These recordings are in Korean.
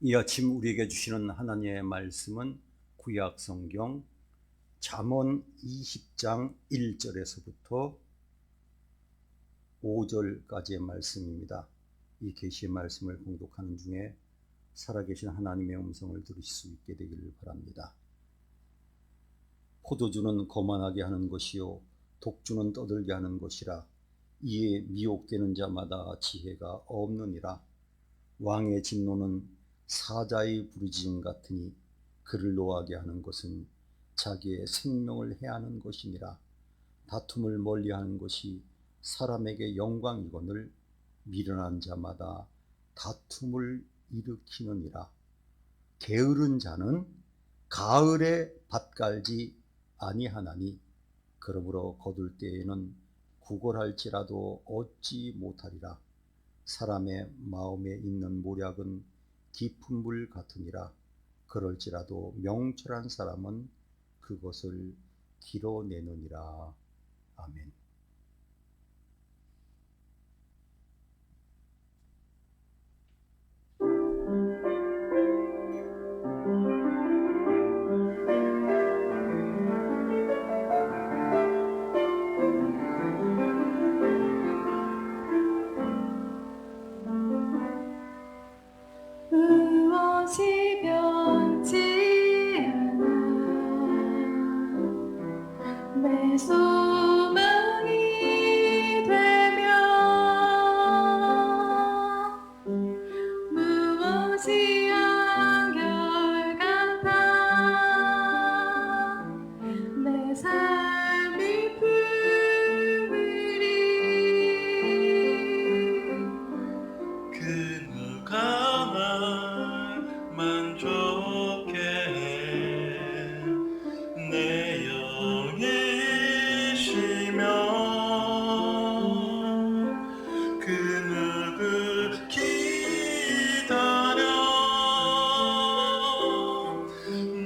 이 아침 우리에게 주시는 하나님의 말씀은 구약 성경 잠언 20장 1절에서부터 5절까지의 말씀입니다. 이 계시의 말씀을 봉독하는 중에 살아계신 하나님의 음성을 들으실 수 있게 되기를 바랍니다. 포도주는 거만하게 하는 것이요 독주는 떠들게 하는 것이라. 이에 미혹되는 자마다 지혜가 없느니라. 왕의 진노는 사자의 부르짖음 같으니 그를 노하게 하는 것은 자기의 생명을 해하는 것이니라. 다툼을 멀리하는 것이 사람에게 영광이거늘 미련한 자마다 다툼을 일으키느니라. 게으른 자는 가을에 밭 갈지 아니하나니 그러므로 거둘 때에는 구걸할지라도 얻지 못하리라. 사람의 마음에 있는 모략은 깊은 물 같으니라. 그럴지라도 명철한 사람은 그것을 길어내느니라. 아멘. 무엇이 변치 않아 내 소망이 되며 무엇이 한결같아 내 삶이 품으리. 그 누가 날 만족해 해 내 영이 쉬며 그 누구 기다려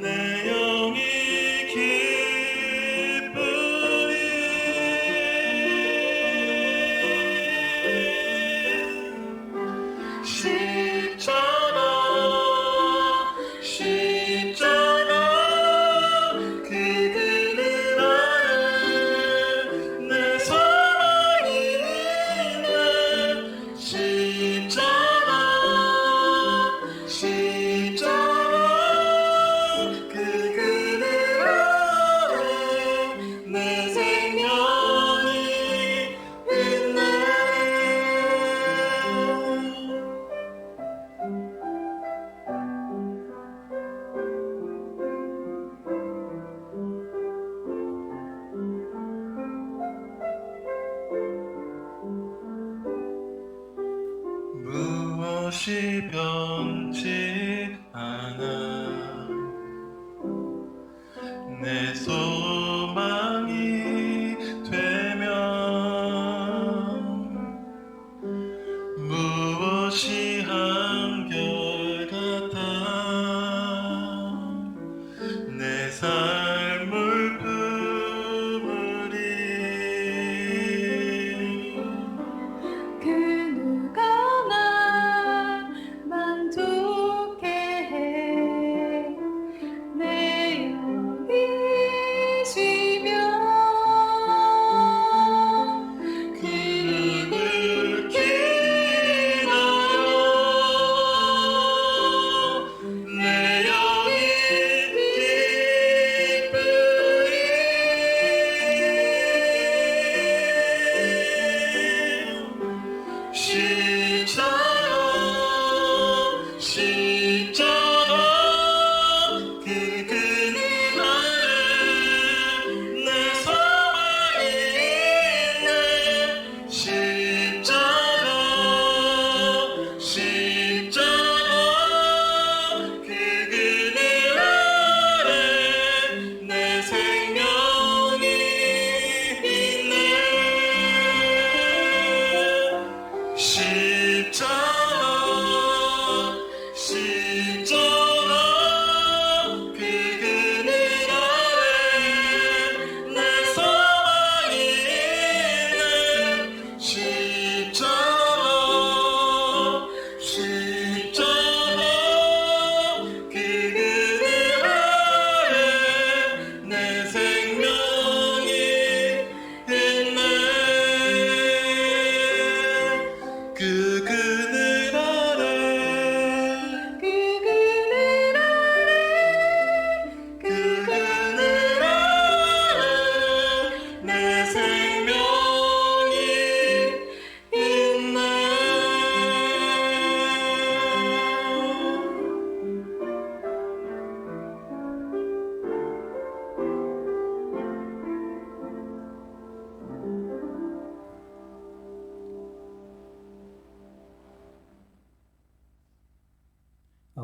내 영이 기쁘리. 쉽잖아 그들은 나를 내 사랑이네. 쉽잖아 그들은 나를 내 생명이 있네. 무엇이 변치 않아 내 소망이 되면 무엇이 한결같아 내 삶을 품으리. 그 누가 날 만족해 해 내 영이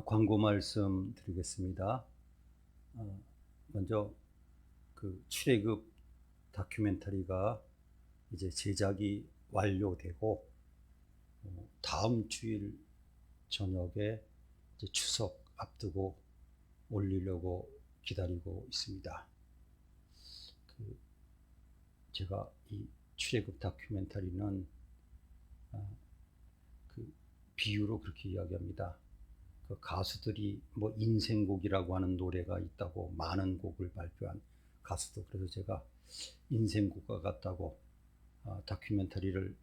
광고 말씀 드리겠습니다. 먼저 그 출애굽 다큐멘터리가 이제 제작이 완료되고 다음 주일 저녁에 이제 추석 앞두고 올리려고 기다리고 있습니다. 제가 이 출애굽 다큐멘터리는 그 비유로 그렇게 이야기합니다. 그 가수들이 뭐 인생곡이라고 하는 노래가 있다고 많은 곡을 발표한 가수도, 그래서 제가 인생곡과 같다고 다큐멘터리를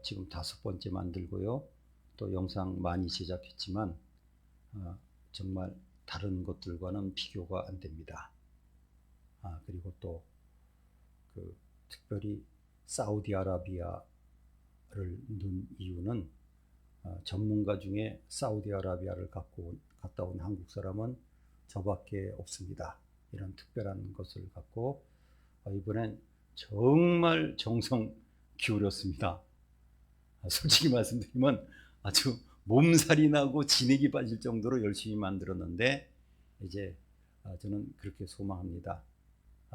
지금 5번째 만들고요. 또 영상 많이 제작했지만 정말 다른 것들과는 비교가 안 됩니다. 그리고 또 특별히 사우디아라비아를 넣은 이유는 전문가 중에 사우디아라비아를 갔다 온 한국 사람은 저밖에 없습니다. 이런 특별한 것을 갖고 이번엔 정말 정성 기울였습니다. 솔직히 말씀드리면 아주 몸살이 나고 진액이 빠질 정도로 열심히 만들었는데, 이제 저는 그렇게 소망합니다.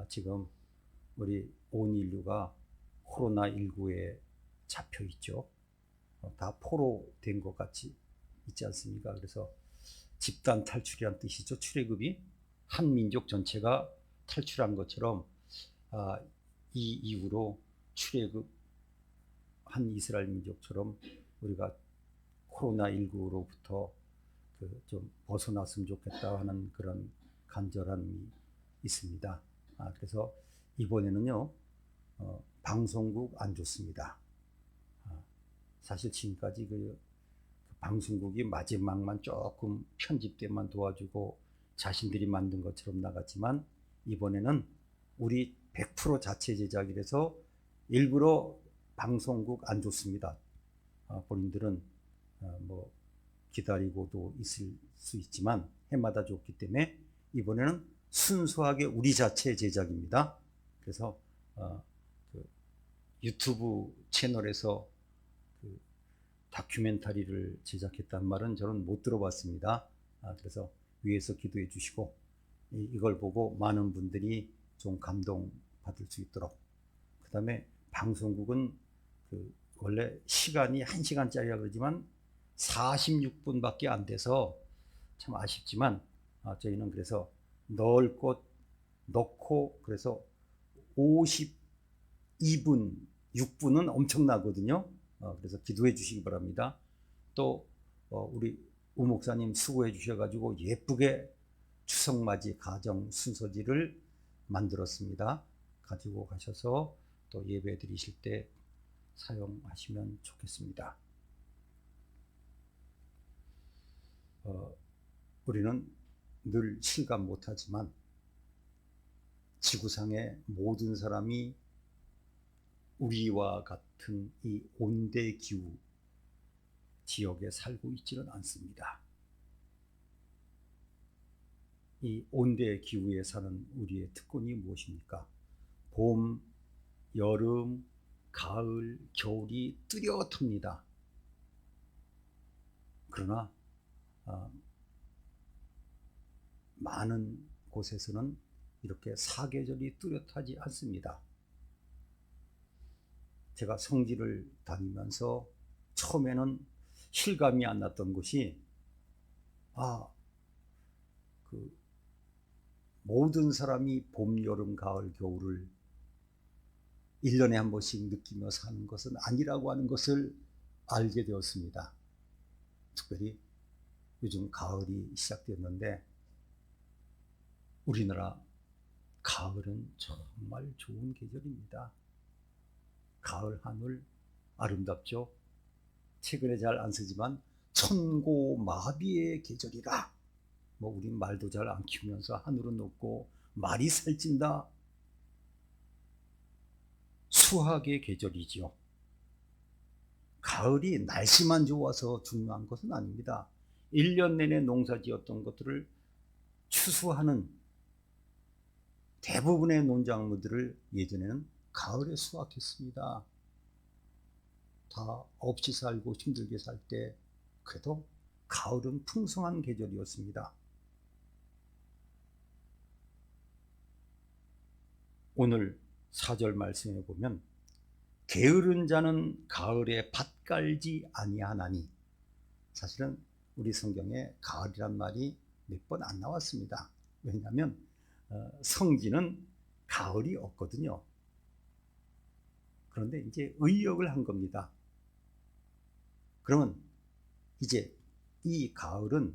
지금 우리 온 인류가 코로나19에 잡혀 있죠. 다 포로된 것 같이 있지 않습니까? 그래서 집단 탈출이란 뜻이죠. 출애굽이 한 민족 전체가 탈출한 것처럼 이 이후로 출애굽 한 이스라엘 민족처럼 우리가 코로나19로부터 좀 벗어났으면 좋겠다 하는 그런 간절함이 있습니다. 그래서 이번에는요, 방송국 안 좋습니다. 사실 지금까지 그 방송국이 마지막만 조금 편집 때만 도와주고 자신들이 만든 것처럼 나갔지만, 이번에는 우리 100% 자체 제작이라서 일부러 방송국 안 좋습니다. 본인들은 뭐 기다리고도 있을 수 있지만 해마다 좋기 때문에 이번에는 순수하게 우리 자체 제작입니다. 그래서 유튜브 채널에서 다큐멘터리를 제작했단 말은 저는 못 들어봤습니다. 그래서 위에서 기도해 주시고 이걸 보고 많은 분들이 좀 감동받을 수 있도록. 그 다음에 방송국은 원래 시간이 1시간짜리라 그러지만 46분밖에 안 돼서 참 아쉽지만 저희는 그래서 넣을 것 넣고, 그래서 52분, 6분은 엄청나거든요. 그래서 기도해 주시기 바랍니다. 또 우리 우 목사님 수고해 주셔가지고 예쁘게 추석맞이 가정 순서지를 만들었습니다. 가지고 가셔서 또 예배 드리실 때 사용하시면 좋겠습니다. 우리는 늘 실감 못하지만 지구상의 모든 사람이 우리와 같은 이 온대기후 지역에 살고 있지는 않습니다. 이 온대기후에 사는 우리의 특권이 무엇입니까? 봄, 여름, 가을, 겨울이 뚜렷합니다. 그러나 많은 곳에서는 이렇게 사계절이 뚜렷하지 않습니다. 제가 성지를 다니면서 처음에는 실감이 안 났던 것이 모든 사람이 봄, 여름, 가을, 겨울을 1년에 한 번씩 느끼며 사는 것은 아니라고 하는 것을 알게 되었습니다. 특별히 요즘 가을이 시작됐는데 우리나라 가을은 정말 좋은 계절입니다. 가을 하늘 아름답죠. 최근에 잘 안 쓰지만 천고마비의 계절이라, 뭐 우린 말도 잘 안 키우면서 하늘은 높고 말이 살찐다. 수학의 계절이지요. 가을이 날씨만 좋아서 중요한 것은 아닙니다. 1년 내내 농사 지었던 것들을 추수하는 대부분의 농작물들을 예전에는 가을에 수확했습니다. 다 없이 살고 힘들게 살 때 그래도 가을은 풍성한 계절이었습니다. 오늘 4절 말씀에 보면 게으른 자는 가을에 밭 갈지 아니하나니, 사실은 우리 성경에 가을이란 말이 몇 번 안 나왔습니다. 왜냐하면 성지는 가을이 없거든요. 그런데 이제 의역을 한 겁니다. 그러면 이제 이 가을은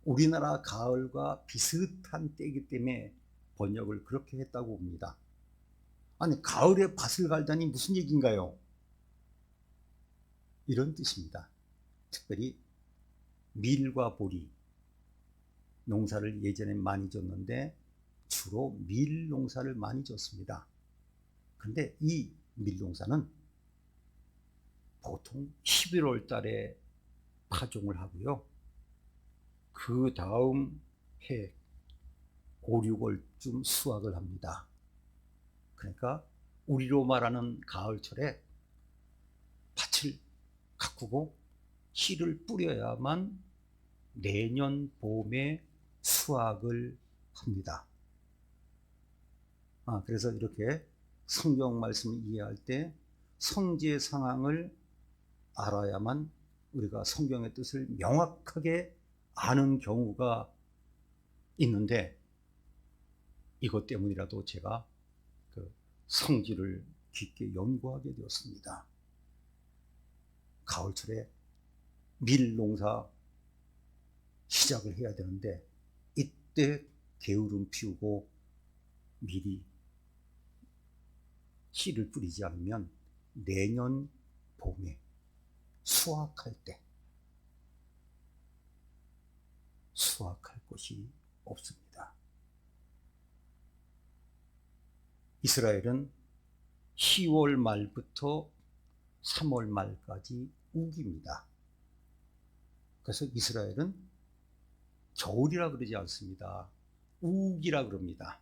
우리나라 가을과 비슷한 때이기 때문에 번역을 그렇게 했다고 봅니다. 아니, 가을에 밭을 갈다니 무슨 얘기인가요? 이런 뜻입니다. 특별히 밀과 보리 농사를 예전에 많이 졌는데 주로 밀 농사를 많이 졌습니다. 그런데 이 밀 농사는 보통 11월 달에 파종을 하고요. 그 다음 해 5, 6월쯤 수확을 합니다. 그러니까 우리로 말하는 가을철에 밭을 가꾸고 씨를 뿌려야만 내년 봄에 수확을 합니다. 그래서 이렇게 성경 말씀을 이해할 때 성지의 상황을 알아야만 우리가 성경의 뜻을 명확하게 아는 경우가 있는데, 이것 때문이라도 제가 그 성지를 깊게 연구하게 되었습니다. 가을철에 밀 농사 시작을 해야 되는데 이때 게으름 피우고 밀이 씨를 뿌리지 않으면 내년 봄에 수확할 때 수확할 것이 없습니다. 이스라엘은 10월 말부터 3월 말까지 우기입니다. 그래서 이스라엘은 겨울이라 그러지 않습니다. 우기라 그럽니다.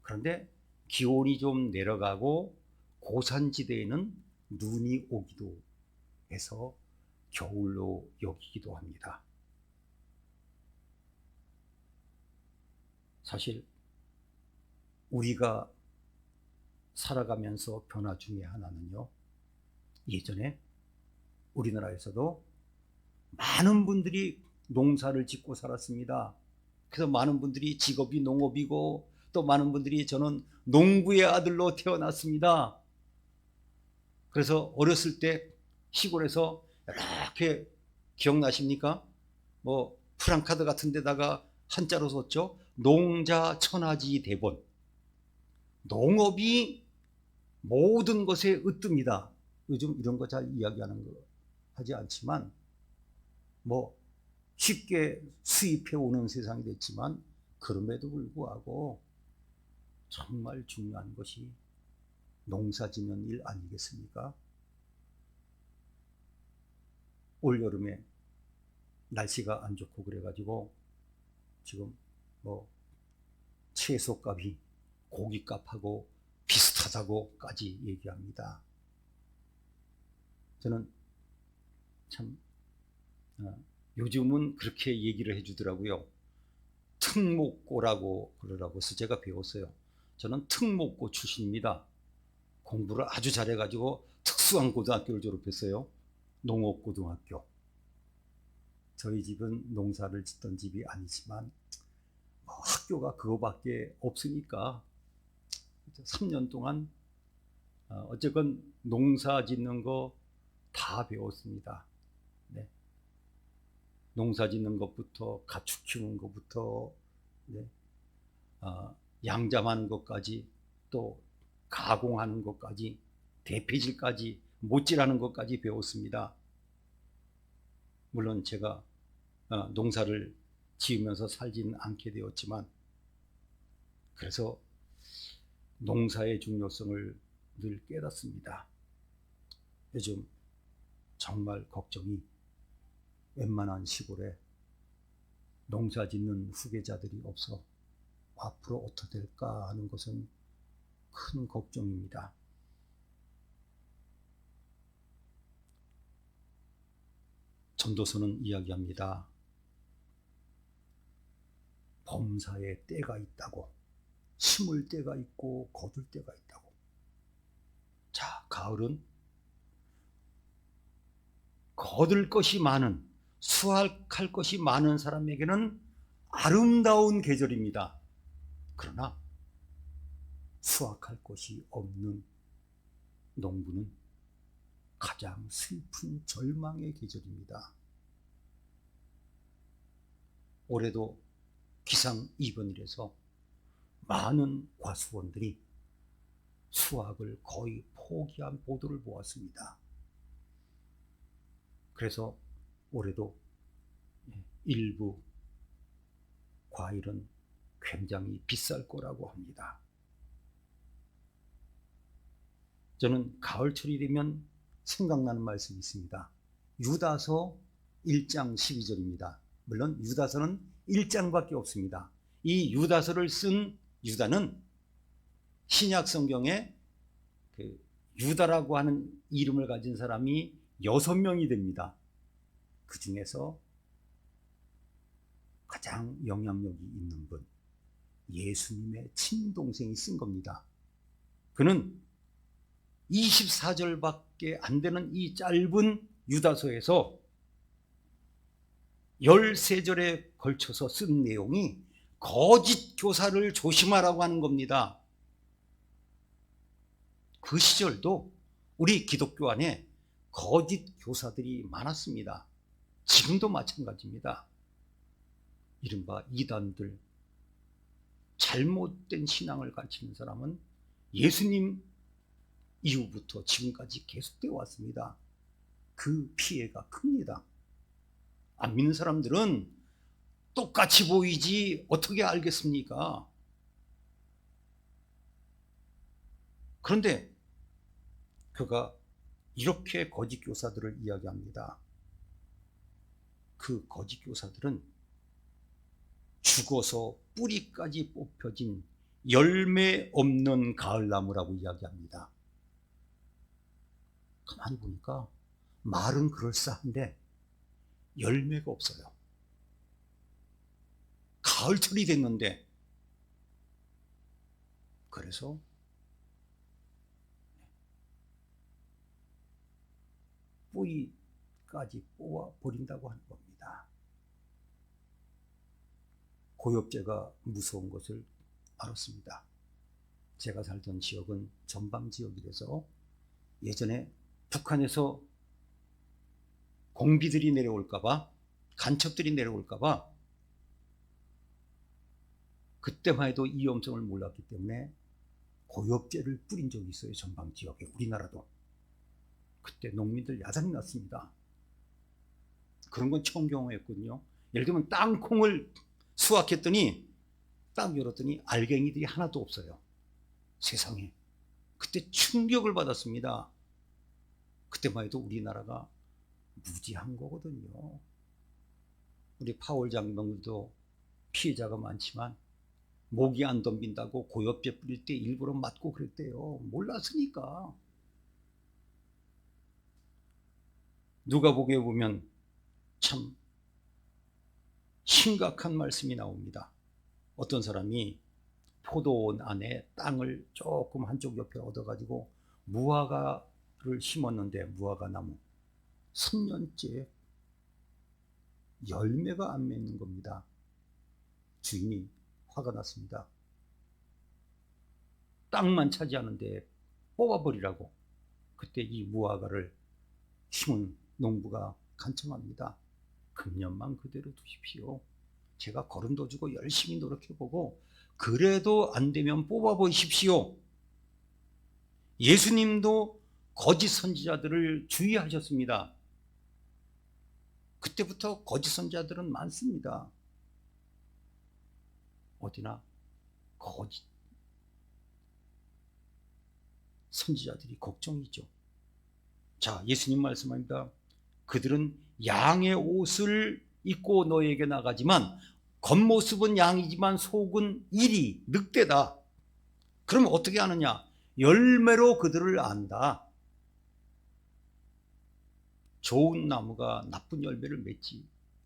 그런데 기온이 좀 내려가고 고산지대에는 눈이 오기도 해서 겨울로 여기기도 합니다. 사실 우리가 살아가면서 변화 중에 하나는요, 예전에 우리나라에서도 많은 분들이 농사를 짓고 살았습니다. 그래서 많은 분들이 직업이 농업이고, 또 많은 분들이 저는 농부의 아들로 태어났습니다. 그래서 어렸을 때 시골에서 이렇게 기억나십니까? 뭐 프랑카드 같은 데다가 한자로 썼죠. 농자 천하지 대본. 농업이 모든 것에 으뜸이다. 요즘 이런 거 잘 이야기하는 거 하지 않지만 뭐 쉽게 수입해 오는 세상이 됐지만, 그럼에도 불구하고 정말 중요한 것이 농사 짓는 일 아니겠습니까? 올 여름에 날씨가 안 좋고 그래가지고 지금 뭐 채소값이 고기값하고 비슷하다고까지 얘기합니다. 저는 참 요즘은 그렇게 얘기를 해주더라고요. 특목고라고 그러라고 해서 제가 배웠어요. 저는 특목고 출신입니다. 공부를 아주 잘해가지고 특수한 고등학교를 졸업했어요. 농업고등학교. 저희 집은 농사를 짓던 집이 아니지만 학교가 그거밖에 없으니까 3년 동안 어쨌건 농사 짓는 거 다 배웠습니다. 네. 농사 짓는 것부터 가축 키우는 것부터 양잠하는 것까지, 또 가공하는 것까지, 대패질까지, 못질하는 것까지 배웠습니다. 물론 제가 농사를 지으면서 살지는 않게 되었지만, 그래서 농사의 중요성을 늘 깨닫습니다. 요즘 정말 걱정이, 웬만한 시골에 농사 짓는 후계자들이 없어 앞으로 어떻게 될까 하는 것은 큰 걱정입니다. 전도서는 이야기합니다. 범사에 때가 있다고, 심을 때가 있고 거둘 때가 있다고. 자, 가을은 거둘 것이 많은, 수확할 것이 많은 사람에게는 아름다운 계절입니다. 그러나 수확할 것이 없는 농부는 가장 슬픈 절망의 계절입니다. 올해도 기상이변일에서 많은 과수원들이 수확을 거의 포기한 보도를 보았습니다. 그래서 올해도 일부 과일은 굉장히 비쌀 거라고 합니다. 저는 가을철이 되면 생각나는 말씀이 있습니다. 유다서 1장 12절입니다. 물론 유다서는 1장밖에 없습니다. 이 유다서를 쓴 유다는 신약 성경에 그 유다라고 하는 이름을 가진 사람이 6명이 됩니다. 그 중에서 가장 영향력이 있는 분, 예수님의 친동생이 쓴 겁니다. 그는 24절밖에 안 되는 이 짧은 유다서에서 13절에 걸쳐서 쓴 내용이 거짓 교사를 조심하라고 하는 겁니다. 그 시절도 우리 기독교 안에 거짓 교사들이 많았습니다. 지금도 마찬가지입니다. 이른바 이단들, 잘못된 신앙을 가르치는 사람은 예수님 이후부터 지금까지 계속되어 왔습니다. 그 피해가 큽니다. 안 믿는 사람들은 똑같이 보이지 어떻게 알겠습니까? 그런데 그가 이렇게 거짓 교사들을 이야기합니다. 그 거짓 교사들은 죽어서 뿌리까지 뽑혀진 열매 없는 가을나무라고 이야기합니다. 가만히 보니까 말은 그럴싸한데 열매가 없어요. 가을철이 됐는데. 그래서 뿌리까지 뽑아 버린다고 하는 겁니다. 고엽제가 무서운 것을 알았습니다. 제가 살던 지역은 전방 지역이라서 예전에 북한에서 공비들이 내려올까봐, 간첩들이 내려올까봐 그때만 해도 이 엄성을 몰랐기 때문에 고엽제를 뿌린 적이 있어요. 전방 지역에. 우리나라도. 그때 농민들 야단이 났습니다. 그런 건 처음 경험했거든요. 예를 들면 땅콩을 수확했더니 딱 열었더니 알갱이들이 하나도 없어요. 세상에. 그때 충격을 받았습니다. 그때만 해도 우리나라가 무지한 거거든요. 우리 파월 장병들도 피해자가 많지만 목이 안 덤빈다고 고엽제 뿌릴 때 일부러 맞고 그랬대요. 몰랐으니까. 누가복음에 보면 참 심각한 말씀이 나옵니다. 어떤 사람이 포도원 안에 땅을 조금 한쪽 옆에 얻어가지고 무화과를 심었는데, 무화과 나무 3년째 열매가 안 맺는 겁니다. 주인이 화가 났습니다. 땅만 차지하는데 뽑아버리라고. 그때 이 무화과를 심은 농부가 간청합니다. 금년만 그대로 두십시오. 제가 거름도 주고 열심히 노력해보고 그래도 안 되면 뽑아보십시오. 예수님도 거짓 선지자들을 주의하셨습니다. 그때부터 거짓 선지자들은 많습니다. 어디나 거짓 선지자들이 걱정이죠. 자, 예수님 말씀합니다. 그들은 양의 옷을 입고 너에게 나가지만 겉모습은 양이지만 속은 이리 늑대다. 그럼 어떻게 아느냐? 열매로 그들을 안다. 좋은 나무가 나쁜 열매를 맺지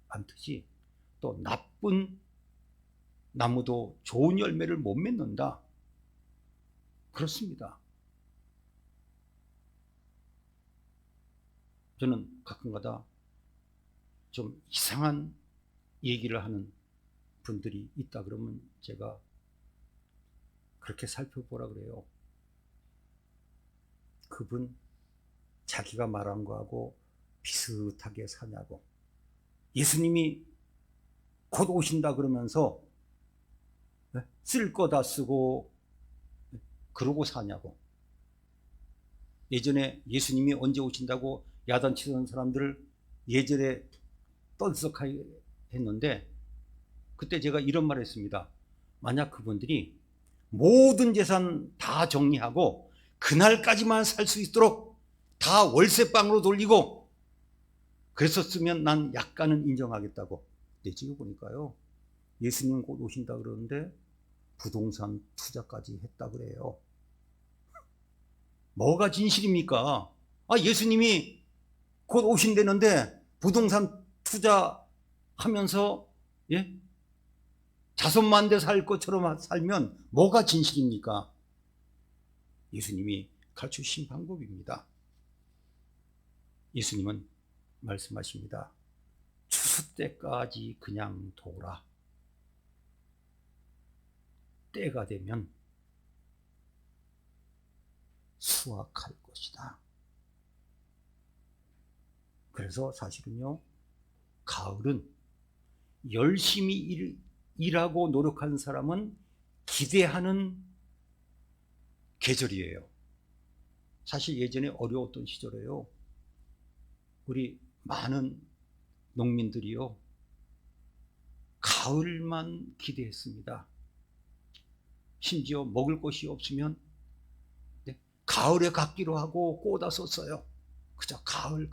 않듯이 또 나쁜 나무도 좋은 열매를 못 맺는다. 그렇습니다. 저는 가끔가다 좀 이상한 얘기를 하는 분들이 있다 그러면 제가 그렇게 살펴보라 그래요. 그분 자기가 말한 거하고 비슷하게 사냐고. 예수님이 곧 오신다 그러면서 쓸 거 다 쓰고 그러고 사냐고. 예전에 예수님이 언제 오신다고 야단치던 사람들을 예전에 떠들썩하게 했는데 그때 제가 이런 말을 했습니다. 만약 그분들이 모든 재산 다 정리하고 그날까지만 살 수 있도록 다 월세방으로 돌리고 그랬었으면 난 약간은 인정하겠다고. 근데 지금 보니까요, 예수님 곧 오신다 그러는데 부동산 투자까지 했다 그래요. 뭐가 진실입니까? 예수님이 곧 오신다는데 부동산 투자하면서 자손만 대 살 것처럼 살면 뭐가 진실입니까? 예수님이 가르치신 방법입니다. 예수님은 말씀하십니다. 추수 때까지 그냥 둬라. 때가 되면 수확할 것이다. 그래서 사실은요, 가을은 열심히 일하고 노력하는 사람은 기대하는 계절이에요. 사실 예전에 어려웠던 시절에요, 우리 많은 농민들이요, 가을만 기대했습니다. 심지어 먹을 것이 없으면 가을에 갖기로 하고 꽂아 썼어요. 그저 가을.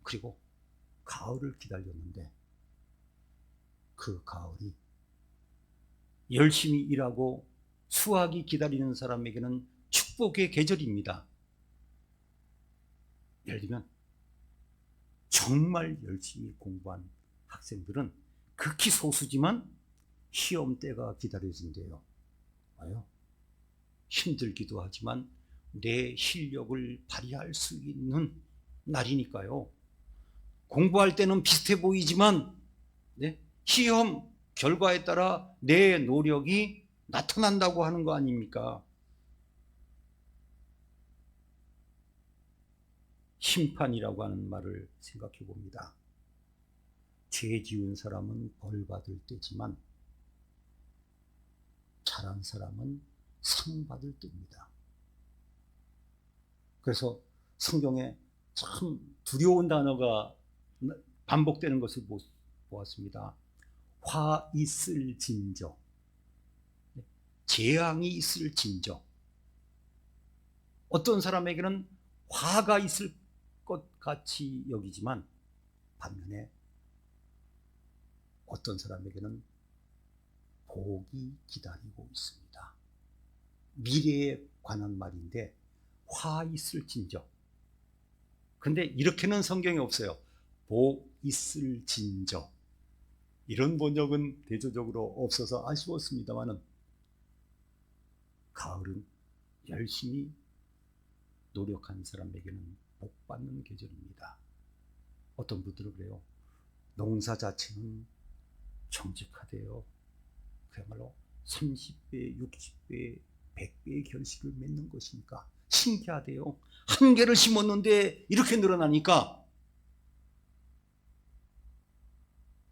그리고 가을을 기다렸는데 그 가을이 열심히 일하고 수확이 기다리는 사람에게는 축복의 계절입니다. 예를 들면 정말 열심히 공부한 학생들은 극히 소수지만 시험 때가 기다려진대요. 봐요. 힘들기도 하지만 내 실력을 발휘할 수 있는 날이니까요. 공부할 때는 비슷해 보이지만 시험 결과에 따라 내 노력이 나타난다고 하는 거 아닙니까? 심판이라고 하는 말을 생각해 봅니다. 죄 지은 사람은 벌 받을 때지만 잘한 사람은 상 받을 때입니다. 그래서 성경에 참 두려운 단어가 반복되는 것을 보았습니다. 화 있을 진저, 재앙이 있을 진저. 어떤 사람에게는 화가 있을 것 같이 여기지만 반면에 어떤 사람에게는 복이 기다리고 있습니다. 미래에 관한 말인데 화 있을 진저. 근데 이렇게는 성경에 없어요. 복 있을 진저. 이런 번역은 대조적으로 없어서 아쉬웠습니다만은 가을은 열심히 노력한 사람에게는 복 받는 계절입니다. 어떤 분들은 그래요. 농사 자체는 정직하대요. 그야말로 30배, 60배, 100배의 결실을 맺는 것이니까 신기하대요. 한 개를 심었는데 이렇게 늘어나니까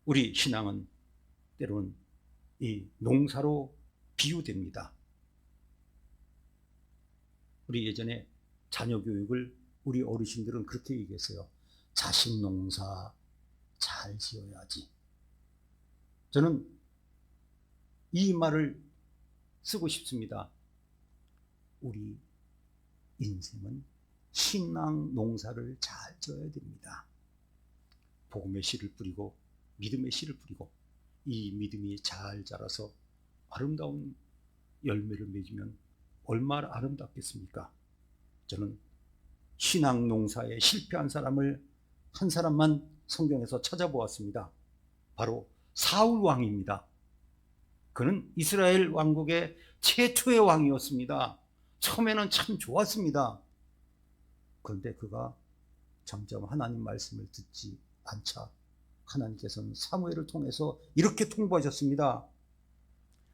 우리 신앙은 때로는 이 농사로 비유됩니다. 우리 예전에 자녀 교육을 우리 어르신들은 그렇게 얘기했어요. 자식 농사 잘 지어야지. 저는 이 말을 쓰고 싶습니다. 우리 인생은 신앙 농사를 잘 지어야 됩니다. 복음의 씨를 뿌리고 믿음의 씨를 뿌리고 이 믿음이 잘 자라서 아름다운 열매를 맺으면 얼마나 아름답겠습니까? 저는 신앙 농사에 실패한 사람을 한 사람만 성경에서 찾아보았습니다. 바로 사울 왕입니다. 그는 이스라엘 왕국의 최초의 왕이었습니다. 처음에는 참 좋았습니다. 그런데 그가 점점 하나님 말씀을 듣지 않자 하나님께서는 사무엘을 통해서 이렇게 통보하셨습니다.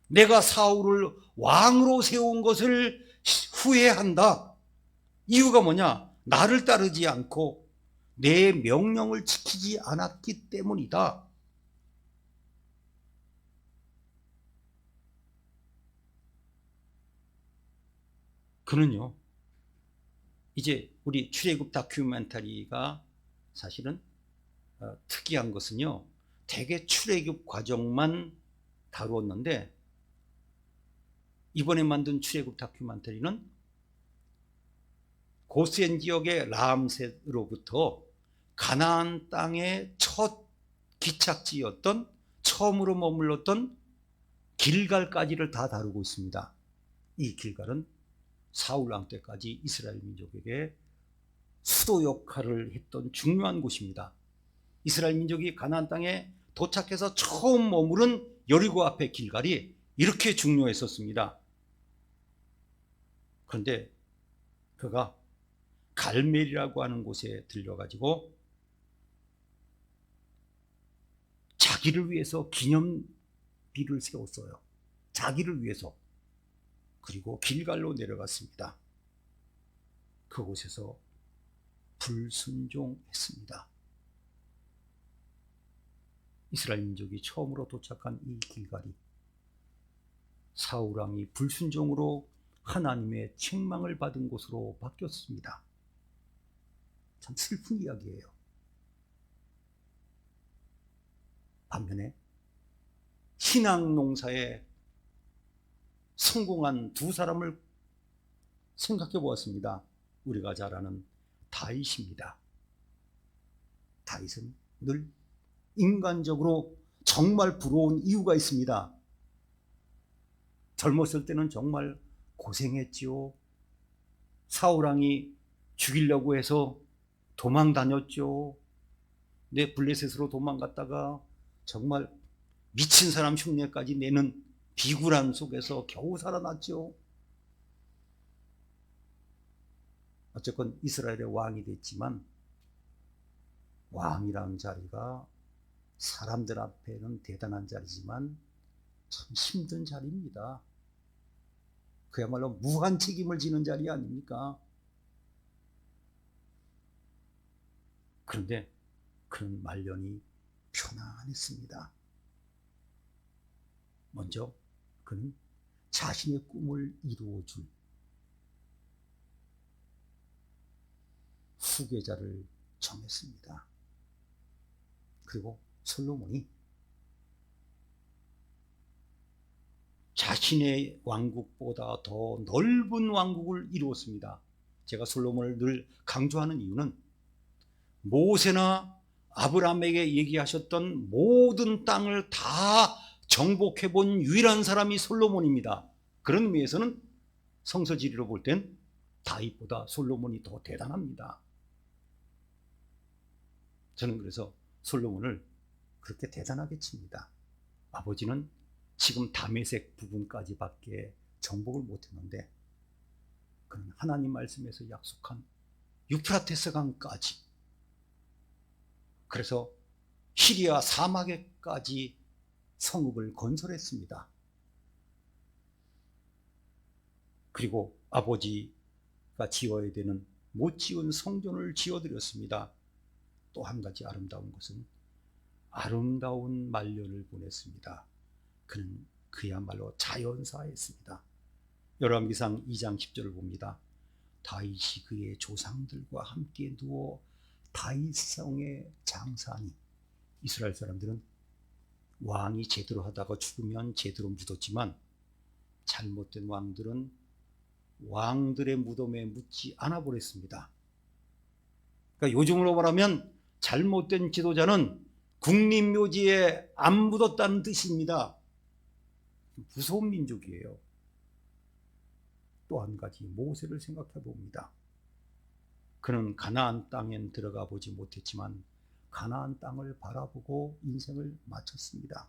내가 사울을 왕으로 세운 것을 후회한다. 이유가 뭐냐? 나를 따르지 않고 내 명령을 지키지 않았기 때문이다. 그는요, 이제 우리 출애굽 다큐멘터리가 사실은 특이한 것은요, 대개 출애굽 과정만 다루었는데 이번에 만든 출애굽 다큐멘터리는 고센 지역의 라암셋으로부터 가나안 땅의 첫 기착지였던, 처음으로 머물렀던 길갈까지를 다 다루고 있습니다. 이 길갈은 사울 왕 때까지 이스라엘 민족에게 수도 역할을 했던 중요한 곳입니다. 이스라엘 민족이 가나안 땅에 도착해서 처음 머무른 여리고 앞의 길갈이 이렇게 중요했었습니다. 그런데 그가 갈멜이라고 하는 곳에 들려가지고 자기를 위해서 기념비를 세웠어요. 자기를 위해서. 그리고 길갈로 내려갔습니다. 그곳에서 불순종했습니다. 이스라엘 민족이 처음으로 도착한 이 길갈이 사울 왕이 불순종으로 하나님의 책망을 받은 곳으로 바뀌었습니다. 참 슬픈 이야기예요. 반면에 신앙 농사에 성공한 두 사람을 생각해 보았습니다. 우리가 잘 아는 다윗입니다. 다윗은 늘 인간적으로 정말 부러운 이유가 있습니다. 젊었을 때는 정말 고생했지요. 사울 왕이 죽이려고 해서 도망 다녔죠. 내 블레셋으로 도망갔다가 정말 미친 사람 흉내까지 내는 비굴함 속에서 겨우 살아났죠. 어쨌건 이스라엘의 왕이 됐지만 왕이라는 자리가 사람들 앞에는 대단한 자리지만 참 힘든 자리입니다. 그야말로 무한 책임을 지는 자리 아닙니까? 그런데 그는 말년이 편안했습니다. 먼저 그는 자신의 꿈을 이루어줄 후계자를 정했습니다. 그리고 솔로몬이 자신의 왕국보다 더 넓은 왕국을 이루었습니다. 제가 솔로몬을 늘 강조하는 이유는 모세나 아브라함에게 얘기하셨던 모든 땅을 다 정복해 본 유일한 사람이 솔로몬입니다. 그런 의미에서는 성서지리로 볼 땐 다윗보다 솔로몬이 더 대단합니다. 저는 그래서 솔로몬을 그렇게 대단하게 칩니다. 아버지는 지금 다메섹 부분까지밖에 정복을 못했는데 그는 하나님 말씀에서 약속한 유프라테스 강까지, 그래서 시리아 사막에까지 성읍을 건설했습니다. 그리고 아버지가 지어야 되는 못 지은 성전을 지어드렸습니다. 또 한 가지 아름다운 것은 아름다운 말년을 보냈습니다. 그는 그야말로 자연사했습니다. 열왕기상 2장 10절을 봅니다. 다윗이 그의 조상들과 함께 누워 다윗성에 장사하니. 이스라엘 사람들은 왕이 제대로 하다가 죽으면 제대로 묻었지만 잘못된 왕들은 왕들의 무덤에 묻지 않아 버렸습니다. 그러니까 요즘으로 말하면 잘못된 지도자는 국립묘지에 안 묻었다는 뜻입니다. 무서운 민족이에요. 또 한 가지 모세를 생각해 봅니다. 그는 가나안 땅엔 들어가 보지 못했지만 가나안 땅을 바라보고 인생을 마쳤습니다.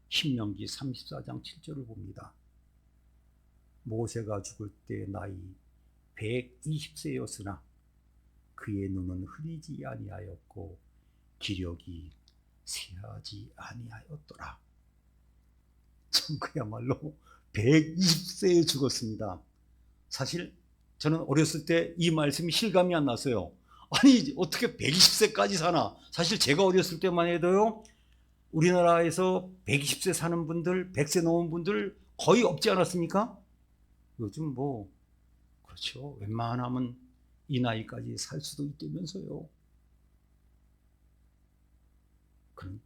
신명기 34장 7절을 봅니다. 모세가 죽을 때 나이 120세였으나 그의 눈은 흐리지 아니하였고 기력이 쇠하지 아니하였더라. 참 그야말로 120세에 죽었습니다. 사실 저는 어렸을 때 이 말씀이 실감이 안 났어요. 아니 어떻게 120세까지 사나. 사실 제가 어렸을 때만 해도요, 우리나라에서 120세 사는 분들, 100세 넘은 분들 거의 없지 않았습니까? 요즘 뭐 그렇죠, 웬만하면 이 나이까지 살 수도 있다면서요. 그는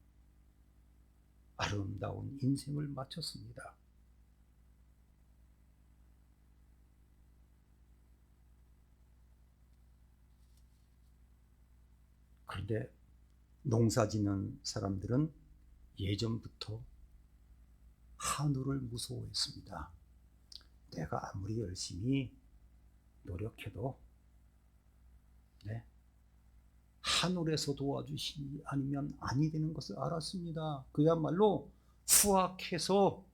아름다운 인생을 마쳤습니다. 그런데 농사 짓는 사람들은 예전부터 한우를 무서워했습니다. 내가 아무리 열심히 노력해도 하늘에서 도와주시지 않으면 아니 되는 것을 알았습니다. 그야말로 수확해서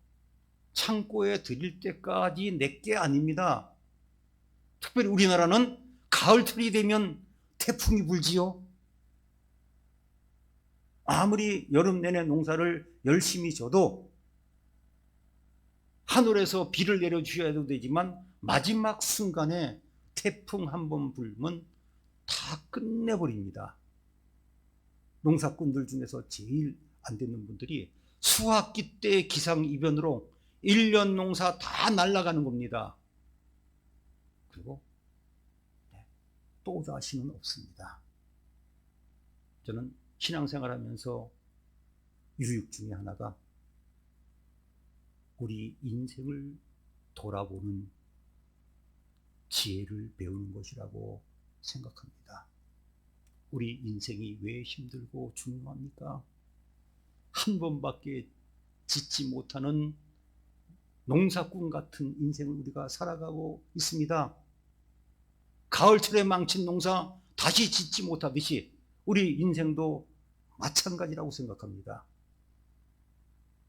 창고에 들일 때까지 내게 아닙니다. 특별히 우리나라는 가을철이 되면 태풍이 불지요. 아무리 여름 내내 농사를 열심히 져도 하늘에서 비를 내려주셔야 되지만 마지막 순간에 태풍 한 번 불면 다 끝내버립니다. 농사꾼들 중에서 제일 안 되는 분들이 수확기 때 기상이변으로 1년 농사 다 날아가는 겁니다. 그리고 또 다시는 없습니다. 저는 신앙생활하면서 유익 중에 하나가 우리 인생을 돌아보는 지혜를 배우는 것이라고 생각합니다. 우리 인생이 왜 힘들고 중요합니까? 한 번밖에 짓지 못하는 농사꾼 같은 인생을 우리가 살아가고 있습니다. 가을철에 망친 농사 다시 짓지 못하듯이 우리 인생도 마찬가지라고 생각합니다.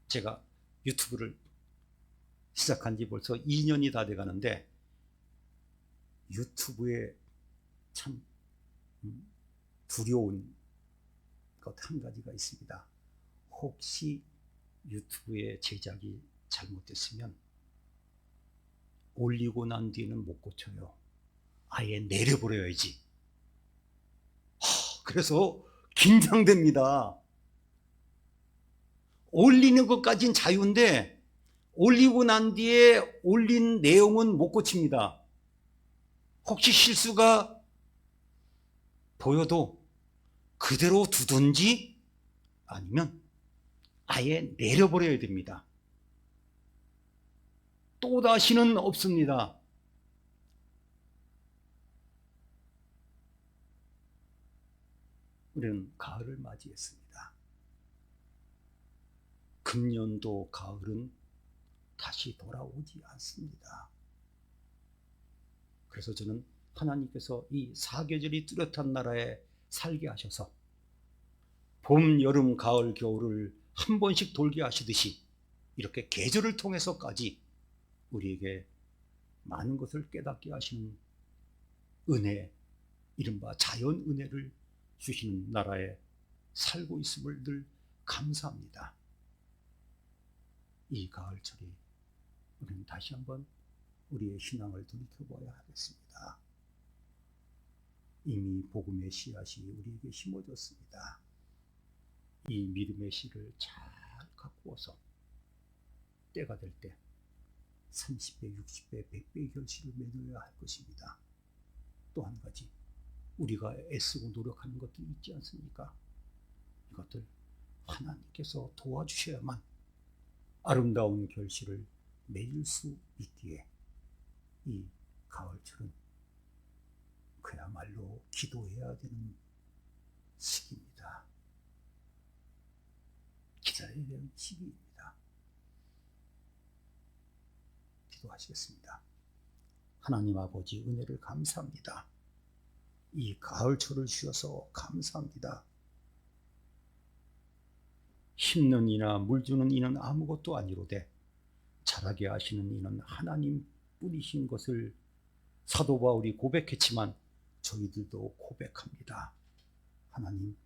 제가 유튜브를 시작한 지 벌써 2년이 다 돼가는데 유튜브에 참 두려운 것 한 가지가 있습니다. 혹시 유튜브의 제작이 잘못됐으면 올리고 난 뒤에는 못 고쳐요. 아예 내려버려야지. 그래서 긴장됩니다. 올리는 것까진 자유인데 올리고 난 뒤에 올린 내용은 못 고칩니다. 혹시 실수가 보여도 그대로 두든지 아니면 아예 내려버려야 됩니다. 또다시는 없습니다. 우리는 가을을 맞이했습니다. 금년도 가을은 다시 돌아오지 않습니다. 그래서 저는 하나님께서 이 사계절이 뚜렷한 나라에 살게 하셔서 봄, 여름, 가을, 겨울을 한 번씩 돌게 하시듯이 이렇게 계절을 통해서까지 우리에게 많은 것을 깨닫게 하시는 은혜, 이른바 자연 은혜를 주시는 나라에 살고 있음을 늘 감사합니다. 이 가을철이 우리는 다시 한번 우리의 신앙을 돌이켜봐야 하겠습니다. 이미 복음의 씨앗이 우리에게 심어졌습니다. 이 믿음의 씨를 잘 가꾸어서 때가 될 때 30배, 60배, 100배의 결실을 맺어야 할 것입니다. 또 한 가지, 우리가 애쓰고 노력하는 것들이 있지 않습니까? 이것들 하나님께서 도와주셔야만 아름다운 결실을 맺을 수 있기에 이 가을철은 그야말로 기도해야 되는 시기입니다. 기다려야 되는 시기입니다. 기도하시겠습니다. 하나님 아버지, 은혜를 감사합니다. 이 가을철을 주셔서 감사합니다. 심는 이나 물 주는 이는 아무것도 아니로되 자라게 하시는 이는 하나님 뿐이신 것을 사도 바울이 고백했지만 저희들도 고백합니다. 하나님,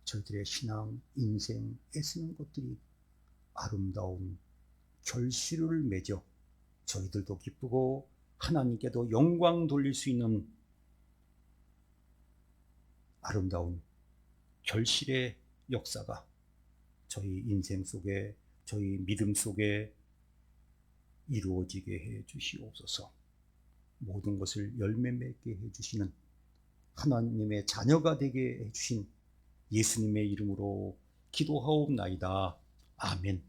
저희들의 신앙, 인생, 애쓰는 것들이 아름다운 결실을 맺어 저희들도 기쁘고 하나님께도 영광 돌릴 수 있는 아름다운 결실의 역사가 저희 인생 속에, 저희 믿음 속에 이루어지게 해 주시옵소서. 모든 것을 열매 맺게 해 주시는 하나님의 자녀가 되게 해 주신 예수님의 이름으로 기도하옵나이다. 아멘.